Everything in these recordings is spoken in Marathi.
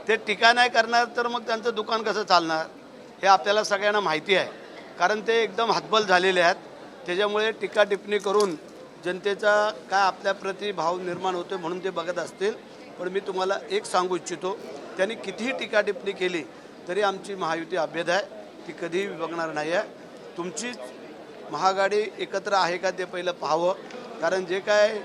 ते टीका नाही करणार तर मग त्यांचं दुकान कसं चालणार हे आपल्याला सगळ्यांना माहिती आहे. कारण ते एकदम हतबल झालेले आहेत. त्याच्यामुळे टीका टिप्पणी करून जनतेचा काय आपल्याप्रती भाव निर्माण होतो म्हणून ते बघत असतील. पण मी तुम्हाला एक सांगू इच्छितो, त्यांनी कितीही टीका टिप्पणी केली तरी आमची महायुती अभेद आहे, ती कधीही विभागणार नाही आहे. तुमचीच महाआघाडी एकत्र आहे का ते पहिलं पाहावं. कारण जे काय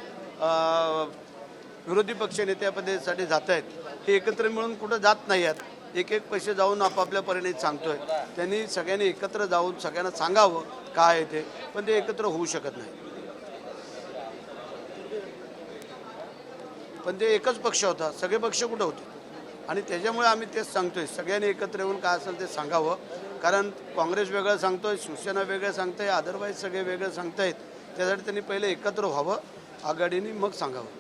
विरोधी पक्ष नेत्यापदासाठी जात आहेत हे एकत्र मिळून कुठं जात नाही आहेत. एक एक पैसे जाऊन आपापल्या परीने सांगतोय. त्यांनी सगळ्यांनी एकत्र जाऊन सगळ्यांना सांगावं काय आहे ते, पण ते एकत्र होऊ शकत नाही. पण ते एकच पक्ष होता, सगळे पक्ष कुठं होते. आणि त्याच्यामुळे आम्ही तेच सांगतोय, सगळ्यांनी एकत्र येऊन काय असेल ते सांगावं. कारण काँग्रेस वेगळं सांगतोय, शिवसेना वेगळं सांगतंय, अदरवाईज सगळे वेगळं सांगतायत. त्यासाठी त्यांनी पहिले एकत्र व्हावं आघाडीने, मग सांगावं.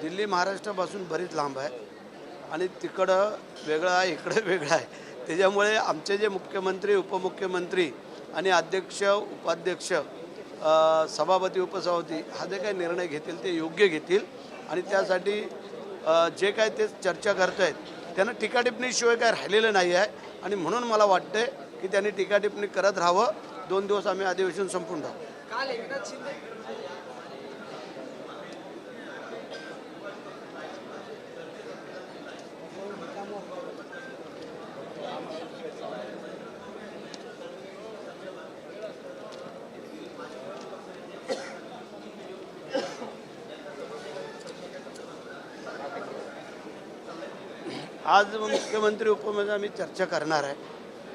दिल्ली महाराष्ट्रापासून बरीच लांब आहे आणि तिकडं वेगळं आहे, इकडं वेगळं आहे. त्याच्यामुळे आमचे जे मुख्यमंत्री, उपमुख्यमंत्री आणि अध्यक्ष, उपाध्यक्ष, सभापती, उपसभापती हा जे काही निर्णय घेतील ते योग्य घेतील. आणि त्यासाठी जे काय ते चर्चा करत आहेत त्यांना टीकाटिप्पणीशिवाय काय राहिलेलं नाही आहे. आणि म्हणून मला वाटते की त्यांनी टीकाटिप्पणी करत राहावं. 2 दिवस आम्ही अधिवेशन संपून राहू. काल एकनाथ शिंदे आज मुख्यमंत्री उपमुख्यमंत्री आम्ही चर्चा करणार आहे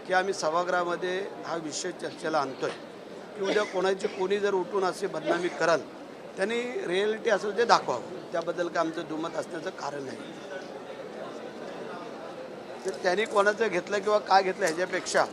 की आम्ही सभागृहामध्ये हा विषय चर्चेला आणतो आहे की उद्या कोणी जर उठून असे बदनामी कराल त्यांनी रिॲलिटी असेल ते दाखवावं. त्याबद्दल काय आमचं दुमत असण्याचं कारण नाही. तर त्यांनी कोणाचं घेतलं किंवा काय घेतलं ह्याच्यापेक्षा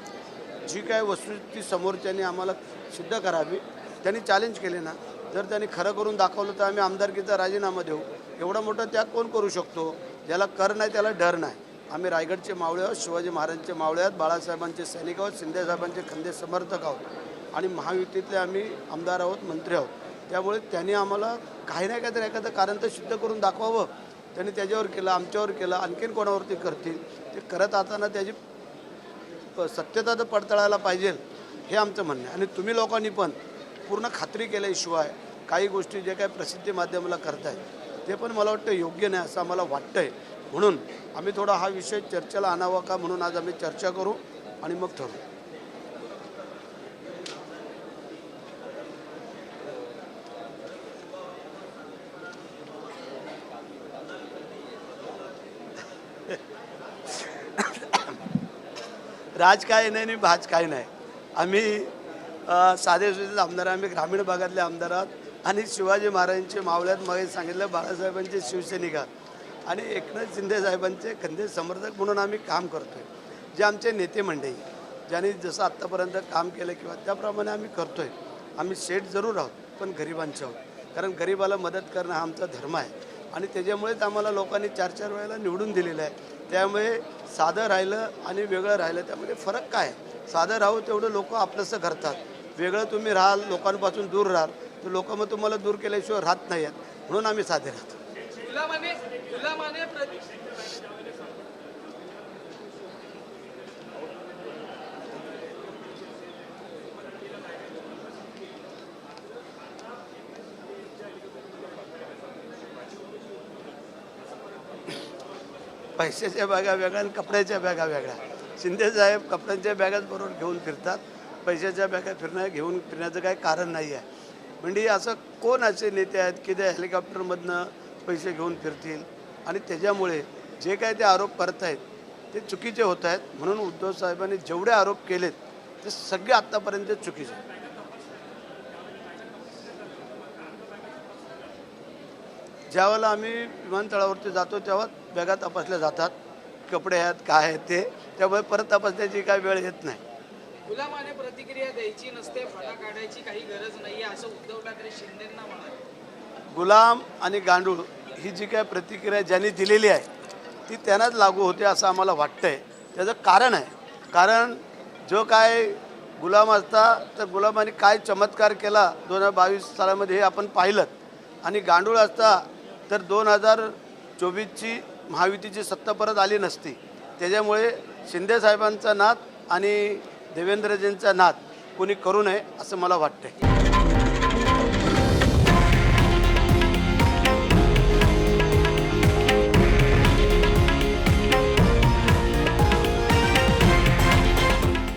जी काय वस्तुस्थिती समोरच्यांनी आम्हाला सिद्ध करावी. त्यांनी चॅलेंज केले ना, जर त्यांनी खरं करून दाखवलं तर आम्ही आमदारकीचा राजीनामा देऊ. एवढा मोठा त्याग कोण करू शकतो? ज्याला कर नाही त्याला डर नाही. आम्ही रायगडचे मावळे आहोत, शिवाजी महाराजांचे मावळे आहोत, बाळासाहेबांचे सैनिक आहोत, शिंदेसाहेबांचे खंदे समर्थक आहोत आणि महायुतीतले आम्ही आमदार आहोत, मंत्री आहोत. त्यामुळे त्यांनी आम्हाला काही नाही काहीतरी एखादं कारण तर सिद्ध करून दाखवावं. त्यांनी त्याच्यावर केलं, आमच्यावर केलं, आणखीन कोणावरती करतील. ते करत असताना त्याची सत्यता तर पडताळायला पाहिजे हे आमचं म्हणणं आहे. आणि तुम्ही लोकांनी पण पूर्ण खात्री केल्याशिवाय काही गोष्टी जे काही प्रसिद्धी माध्यमाला करताय ते पण मला वाटतं योग्य नाही असं आम्हाला वाटतं आहे. म्हणून आम्ही थोडा हा विषय चर्चेला आणावा का म्हणून आज आम्ही चर्चा करू आणि मग ठरवू. राज काय नाही आणि भाज काय नाही. आम्ही साधे सुधे आमदार, आम्ही ग्रामीण भागातले आमदार आहात आणि शिवाजी महाराजांचे मावळ्यात मग सांगितलं बाळासाहेबांचे शिवसैनिक आहात आणि एकनाथ शिंदे साहेबांचे खंदे समर्थक म्हणून आम्ही काम करतो आहे. जे आमचे नेते मंडळी ज्यांनी जसं आत्तापर्यंत काम केलं किंवा त्याप्रमाणे आम्ही करतो आहे. आम्ही शेठ जरूर आहोत पण गरिबांचे आहोत. कारण गरिबाला मदत करणं हा आमचा धर्म आहे आणि त्याच्यामुळेच आम्हाला लोकांनी 4-4 वेळेला निवडून दिलेलं आहे. त्यामुळे साधं राहिलं आणि वेगळं राहिलं त्यामध्ये फरक काय आहे? साधं राहू तेवढं लोक आपलंसं करतात. वेगळं तुम्ही राहाल, लोकांपासून दूर राहाल तर लोक मग तुम्हाला दूर केल्याशिवाय राहत नाही आहेत. म्हणून आम्ही साधे राहतो. पैशाच्या बॅगा वेगळ्या आणि कपड्याच्या बॅगा वेगळ्या. शिंदेसाहेब कपड्यांच्या बॅगाच बरोबर घेऊन फिरतात, पैशाच्या बॅगा घेऊन फिरण्याचं काही कारण नाही आहे. म्हणजे असं कोण असे नेते आहेत की ते हेलिकॉप्टरमधनं पैसे घेऊन फिरतील आणि त्याच्यामुळे जे काय ते आरोप करत आहेत ते चुकीचे होत आहेत. म्हणून उद्धव साहेबांनी जेवढे आरोप केलेत ते सगळे आत्तापर्यंत चुकीचे आहेत. ज्यावेळेला आम्ही विमानतळावरती जातो तेव्हा बॅगा तपासल्या जातात, कपडे आहेत काय आहेत ते. त्यामुळे परत तपासण्याची काही वेळ येत नाही. गुलामाने प्रतिक्रिया द्यायची नसते, फटा काढायची काही गरज नाही असं उद्धव ठाकरे शिंदेंना म्हणाले. गुलाम आणि गांडूळ ही जी काय प्रतिक्रिया ज्यांनी दिलेली आहे ती त्यांनाच लागू होते असं आम्हाला वाटतंय. त्याचं कारण आहे, कारण जो काय गुलाम असता तर गुलामाने काय चमत्कार केला 2022 सालामध्ये हे आपण पाहिलं. आणि गांडूळ असता तर 2024ची महायुतीची सत्ता परत आली नसती. त्याच्यामुळे शिंदेसाहेबांचा नाद आणि देवेंद्रजींचा नाद कोणी करू नये असं मला वाटतंय.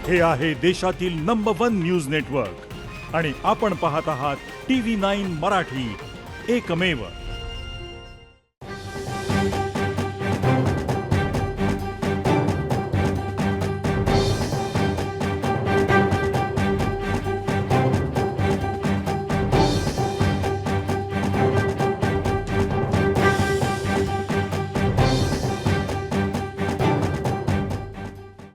हे आहे देशातील नंबर 1 न्यूज नेटवर्क आणि आपण पाहत आहात TV9 मराठी, एकमेव.